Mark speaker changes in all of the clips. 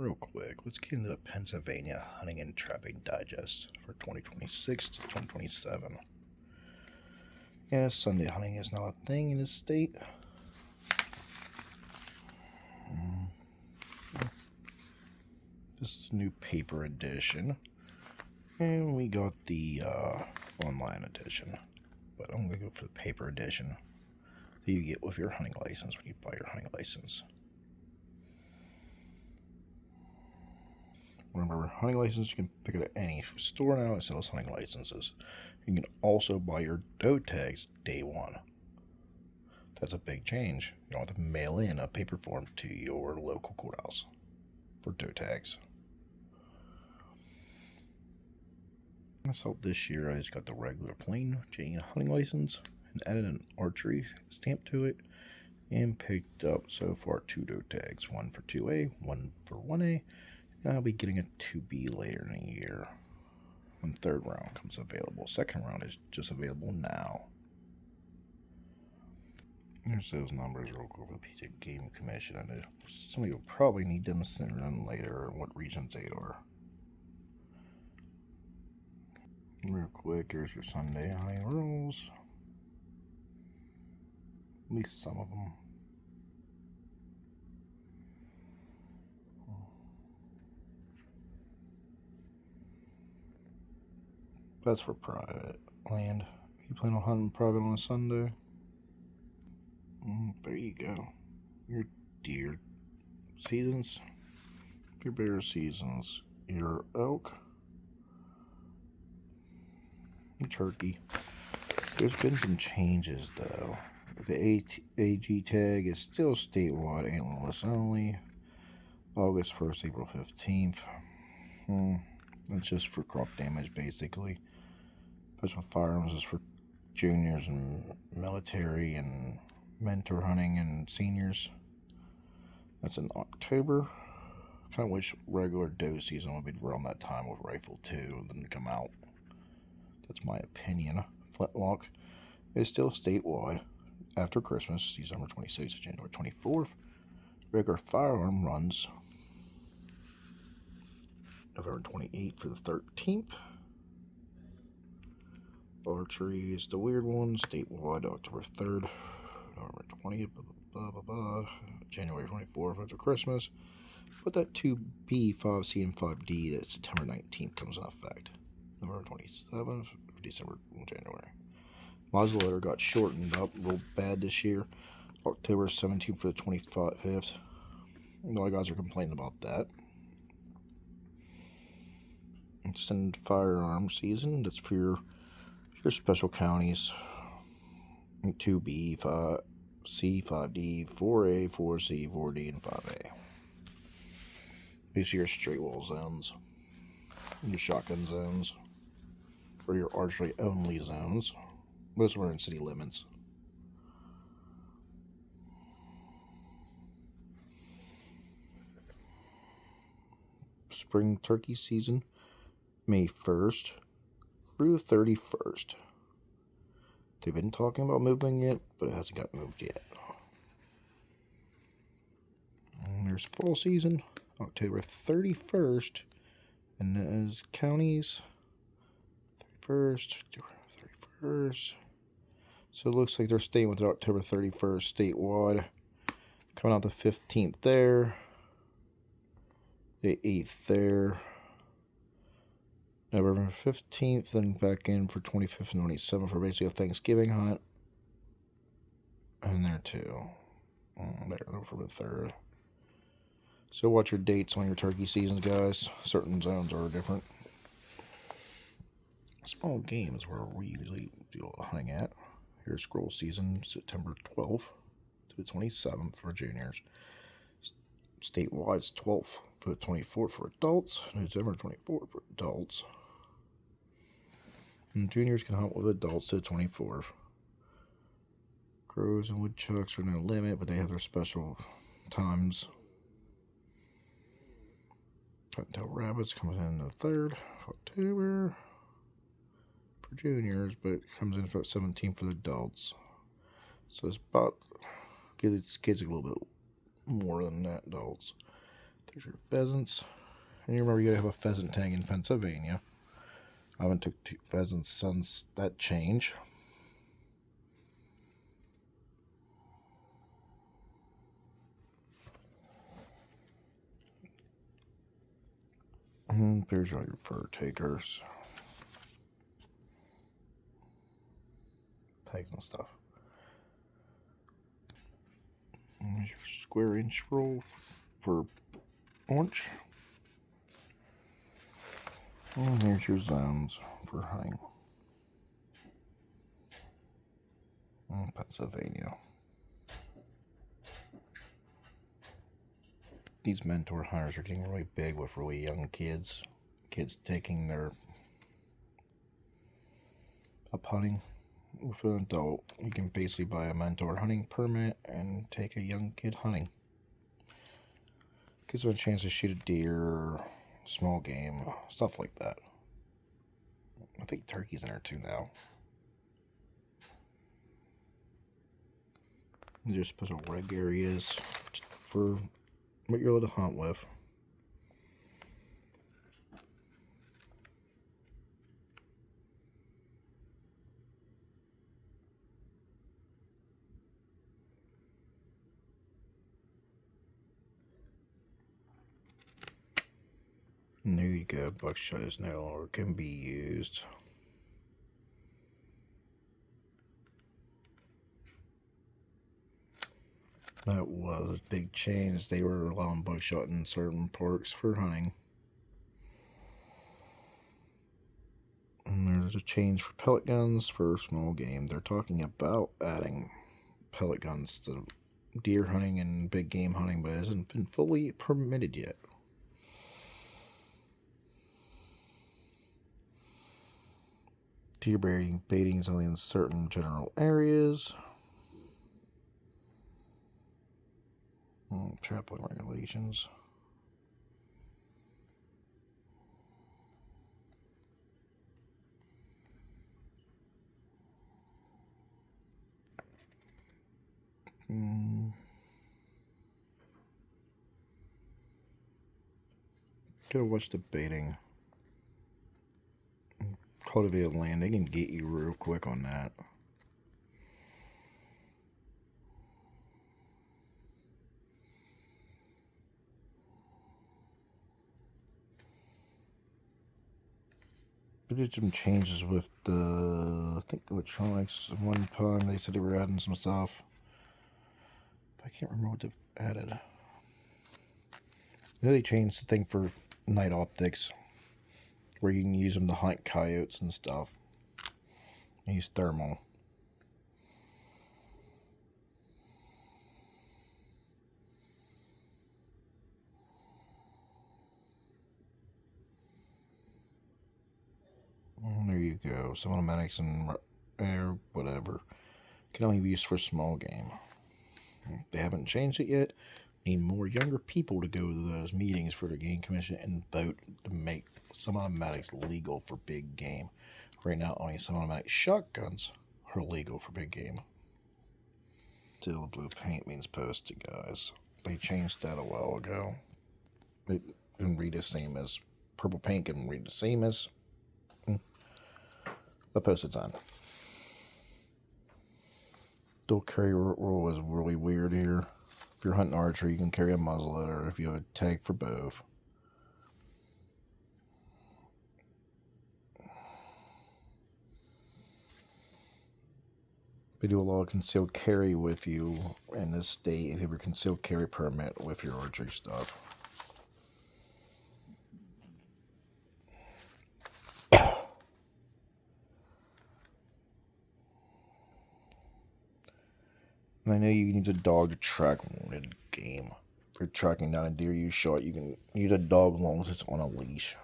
Speaker 1: Real quick, let's get into the Pennsylvania Hunting and Trapping Digest for 2026 to 2027. Yes, Sunday hunting is now a thing in this state. This is a new paper edition. And we got the online edition. But I'm going to go for the paper edition that you get with your hunting license when you buy your hunting license. Remember, hunting license, you can pick it at any store now that sells hunting licenses. You can also buy your doe tags day one. That's a big change. You don't have to mail in a paper form to your local courthouse for doe tags. So this year I just got the regular plain Jane hunting license and added an archery stamp to it and picked up so far 2 doe tags, one for 2A, one for 1A. And I'll be getting a 2B later in the year when third round comes available. Second round is just available now. Here's those numbers real quick for the PJ Game Commission. I know some of you will probably need them sooner than later and what regions they are. Real quick, here's your Sunday hunting rules. At least some of them. That's for private land. If you plan on hunting private on a Sunday, there you go. Your deer seasons, your bear seasons, your elk, your turkey. There's been some changes though. The AG tag is still statewide, antlerless only. August 1st, April 15th. It's just for crop damage basically. Special firearms is for juniors and military and mentor hunting and seniors. That's in October. Kind of wish regular doe season would be around that time with rifle too, and then come out. That's my opinion. Flintlock is still statewide after Christmas, December 26th to January 24th. Regular firearm runs November 28th for the 13th. Archery is the weird one, statewide October 3rd, November 20th, January 24th after Christmas. But that 2B, 5C, and 5D that September 19th comes in effect. November 27th, December, and January. Muzzleloader got shortened up real bad this year. October 17th for the 25th. A lot of guys are complaining about that. Extended firearm season, that's for your special counties. 2B, 5C, 5D, 4A, 4C, 4D, and 5A. These are your straight wall zones, your shotgun zones, or your archery only zones. Most of them are in city limits. Spring turkey season, May 1st through 31st. They've been talking about moving it, but it hasn't got moved yet. And there's fall season, October 31st, and those counties, 31st. So it looks like they're staying with October 31st statewide. Coming out the 15th there, the 8th there, November 15th, then back in for 25th and 27th for basically a Thanksgiving hunt. And there too. There, November 3rd. So watch your dates on your turkey seasons, guys. Certain zones are different. Small game is where we usually do a lot of hunting at. Here's scroll season, September 12th to the 27th for juniors. Statewide, it's 12th for the 24th for adults, December 24th for adults. And juniors can hunt with adults to the 24th. Crows and woodchucks are no limit, but they have their special times. Cottontail rabbits comes in the 3rd of October for juniors, but it comes in for 17th for the adults. So it's about, gives kids a little bit more than that, adults. There's your pheasants. And you remember you gotta have a pheasant tag in Pennsylvania. I haven't took 2 pheasants since that change. There's all your fur takers. Tags and stuff. And there's your square inch roll for orange. And here's your zones for hunting. Pennsylvania. These mentor hunters are getting really big with really young kids. Kids taking their up hunting with an adult. You can basically buy a mentor hunting permit and take a young kid hunting. Gives them a chance to shoot a deer or small game, stuff like that. I think turkey's in there too now. There's special reg areas for what you're able to hunt with. And there you go, buckshot is no longer can be used. That was a big change. They were allowing buckshot in certain parks for hunting. And there's a change for pellet guns for small game. They're talking about adding pellet guns to deer hunting and big game hunting, but it hasn't been fully permitted yet. Deer baiting is only in certain general areas. Trapping regulations. Gotta watch the baiting. Cultivated land, they can get you real quick on that. They did some changes with the, I think, electronics. One time they said they were adding some stuff. But I can't remember what they added. I know they changed the thing for night optics, where you can use them to hunt coyotes and stuff. Use thermal. And there you go. Some automatics and air, whatever, can only be used for small game. They haven't changed it yet. Need more younger people to go to those meetings for the game commission and vote to make some automatics legal for big game. Right now, only some automatic shotguns are legal for big game. Still, blue paint means posted, guys. They changed that a while ago. It can read the same as purple paint can read the same as a posted sign. Dual carry rule is really weird here. If you're hunting archery, you can carry a muzzleloader, or if you have a tag for both. They do a lot of concealed carry with you in this state if you have a concealed carry permit with your archery stuff. And I know you need a dog to track wounded game. If you're tracking down a deer you shot, you can use a dog as long as it's on a leash.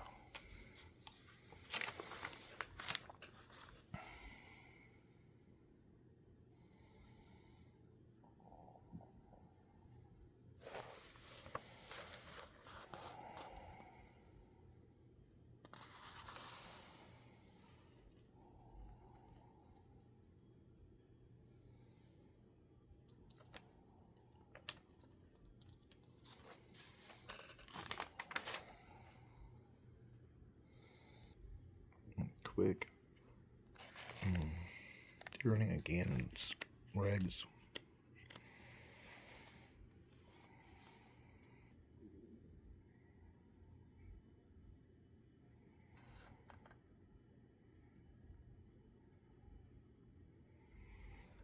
Speaker 1: quick. Running again, it's Regs.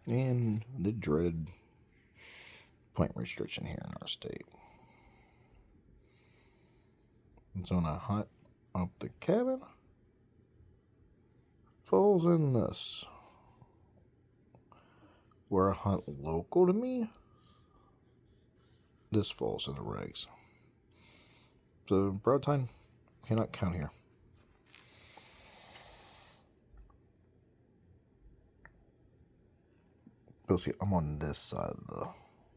Speaker 1: And the dreaded plant restriction here in our state. It's on a hunt up the cabin. Falls in this. Where a hunt local to me, this falls in the regs. So broad tine cannot count here. You'll see I'm on this side of the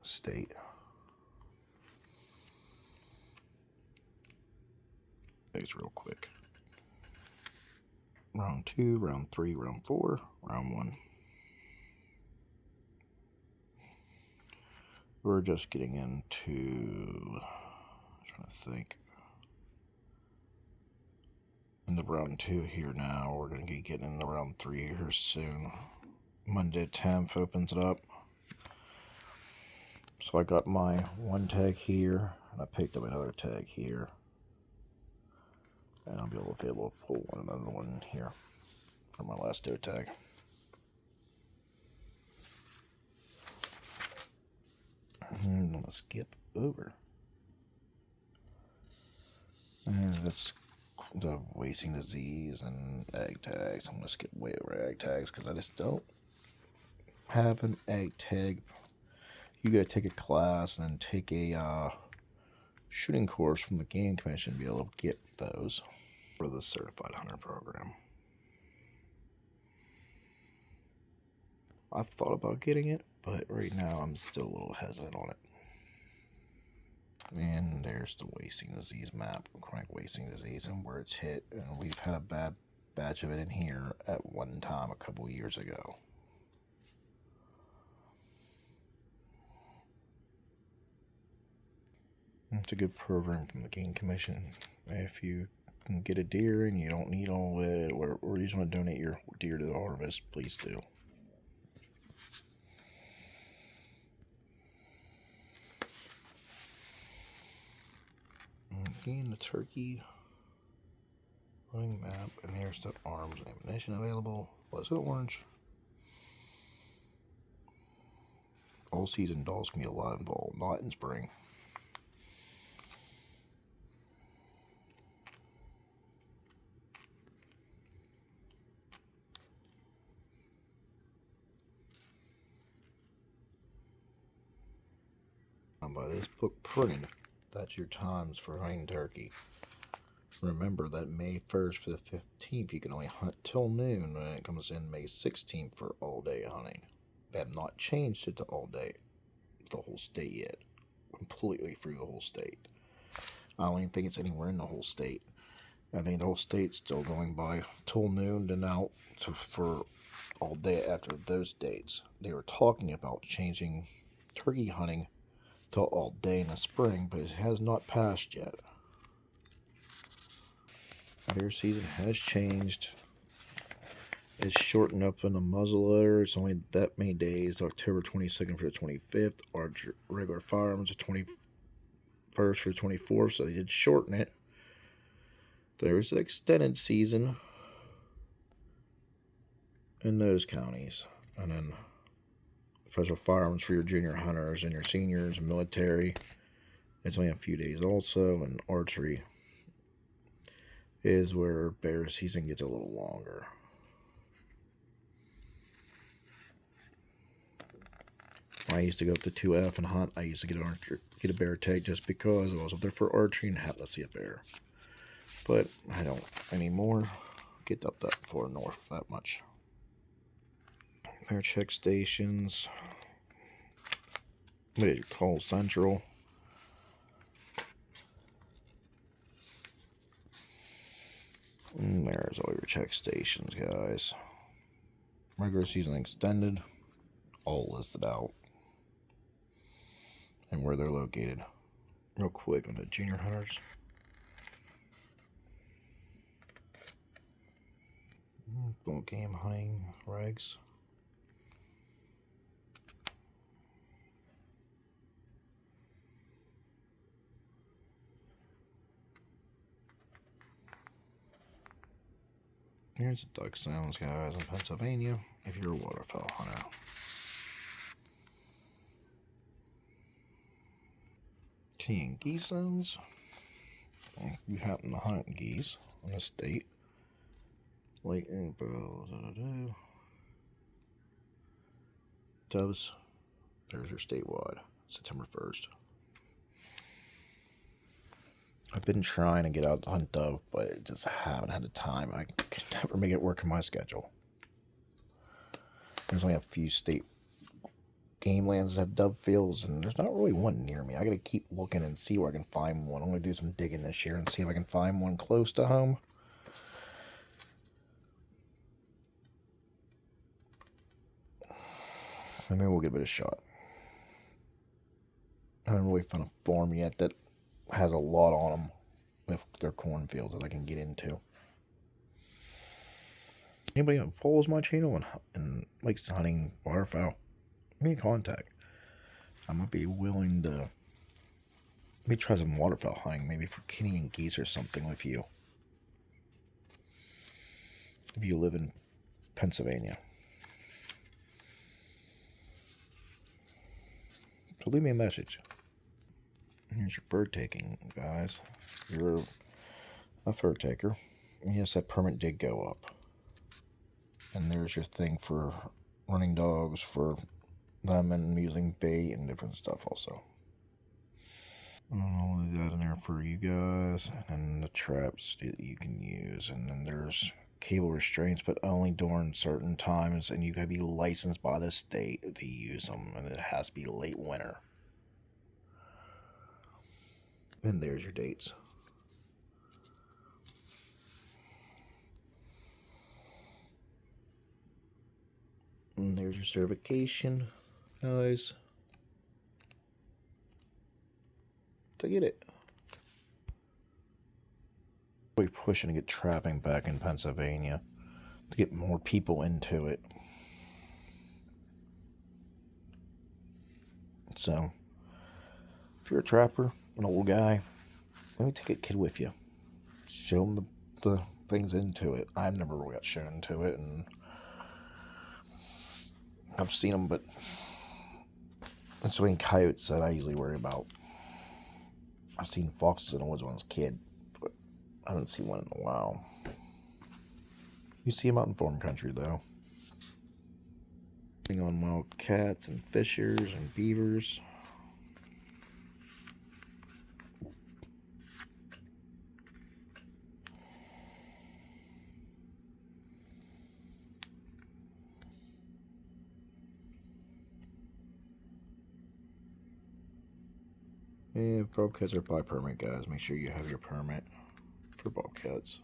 Speaker 1: state. It's real quick. Round 2, round 3, round 4, round 1. We're just getting into, trying to think, in the round 2 here now. We're going to be getting into round 3 here soon. Monday 10th opens it up. So I got my one tag here, and I picked up another tag here. And I'll be able to pull another one here for my last doe tag. I'm going to skip over. And that's the wasting disease and egg tags. I'm going to skip way over egg tags because I just don't have an egg tag. You got to take a class and then take a shooting course from the Game Commission to be able to get those for the Certified Hunter program. I've thought about getting it, but right now I'm still a little hesitant on it. And there's the wasting disease map, chronic wasting disease, and where it's hit. And we've had a bad batch of it in here at one time a couple years ago. It's a good program from the Game Commission. If you can get a deer and you don't need all it, or you just want to donate your deer to the harvest, please do. Again, the turkey hunting map, and here's the arms and ammunition available. Was it orange? All season dogs can be a lot involved, not in spring. By this book printed, that's your times for hunting turkey. Remember that May 1st for the 15th, you can only hunt till noon, when it comes in May 16th for all day hunting. They have not changed it to all day, the whole state yet. Completely through the whole state. I don't even think it's anywhere in the whole state. I think the whole state's still going by till noon, then out for all day after those dates. They were talking about changing turkey hunting till all day in the spring, but it has not passed yet. Deer season has changed. It's shortened up in the muzzleloader. It's only that many days. October 22nd for the 25th. Our regular firearms the 21st for the 24th, so they did shorten it. There's an extended season in those counties. And then special firearms for your junior hunters and your seniors and military. It's only a few days also, and archery is where bear season gets a little longer. I used to go up to 2F and hunt. I used to get a bear tag just because I was up there for archery and happened to see a bear. But I don't anymore get up that far north that much. Bear check stations. What did you call Central? And there's all your check stations, guys. Regular season extended. All listed out. And where they're located. Real quick on the junior hunters. Small game hunting regs. Here's the duck sounds, guys, in Pennsylvania, if you're a waterfowl hunter. Canadian geese sounds. If you happen to hunt geese in the state. Late April. Doves. There's your statewide. September 1st. I've been trying to get out to hunt dove, but I just haven't had the time. I can never make it work in my schedule. There's only a few state game lands that have dove fields, and there's not really one near me. I gotta keep looking and see where I can find one. I'm gonna do some digging this year and see if I can find one close to home. Maybe we'll give it a shot. I haven't really found a farm yet that has a lot on them with their cornfields that I can get into. Anybody that follows my channel and likes hunting waterfowl, give me a contact. I might be willing to maybe try some waterfowl hunting, maybe for Canadian geese or something with you. If you live in Pennsylvania. So leave me a message. Here's your fur taking, guys. You're a fur taker. Yes, that permit did go up. And there's your thing for running dogs, for them, and using bait and different stuff also. I'll leave that in there for you guys. And then the traps that you can use. And then there's cable restraints, but only during certain times. And you gotta be licensed by the state to use them. And it has to be late winter. And there's your dates. And there's your certification, guys. To get it. We're pushing to get trapping back in Pennsylvania to get more people into it. So, if you're a trapper, an old guy, maybe take a kid with you. Show them the things into it. I've never really got shown to it, and I've seen them, but it's between coyotes that I usually worry about. I've seen foxes in the woods when I was a kid, but I haven't seen one in a while. You see them out in foreign country, though. On wild cats and fishers and beavers. Yeah, bobcats are by permit, guys. Make sure you have your permit for bobcats.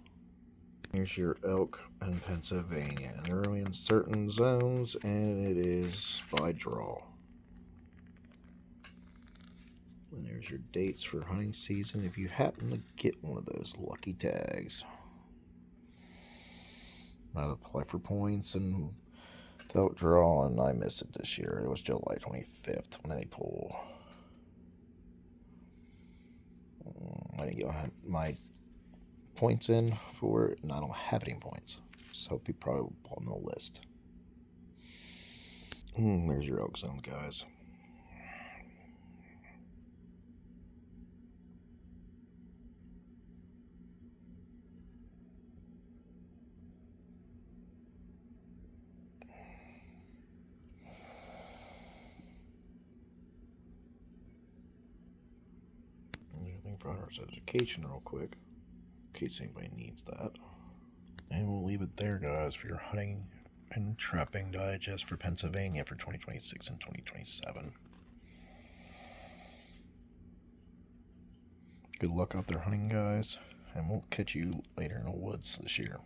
Speaker 1: Here's your elk in Pennsylvania. And they're only in certain zones, and it is by draw. And there's your dates for hunting season if you happen to get one of those lucky tags. I'd apply for points and without draw, and I missed it this year. It was July 25th when they pull. I didn't get my points in for it, and I don't have any points. So people probably will put on the list. There's your elk zone, guys. Anything for hunter's education real quick, in case anybody needs that. And we'll leave it there, guys, for your hunting and trapping digest for Pennsylvania for 2026 and 2027. Good luck out there hunting, guys, and we'll catch you later in the woods this year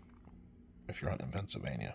Speaker 1: if you're hunting in Pennsylvania.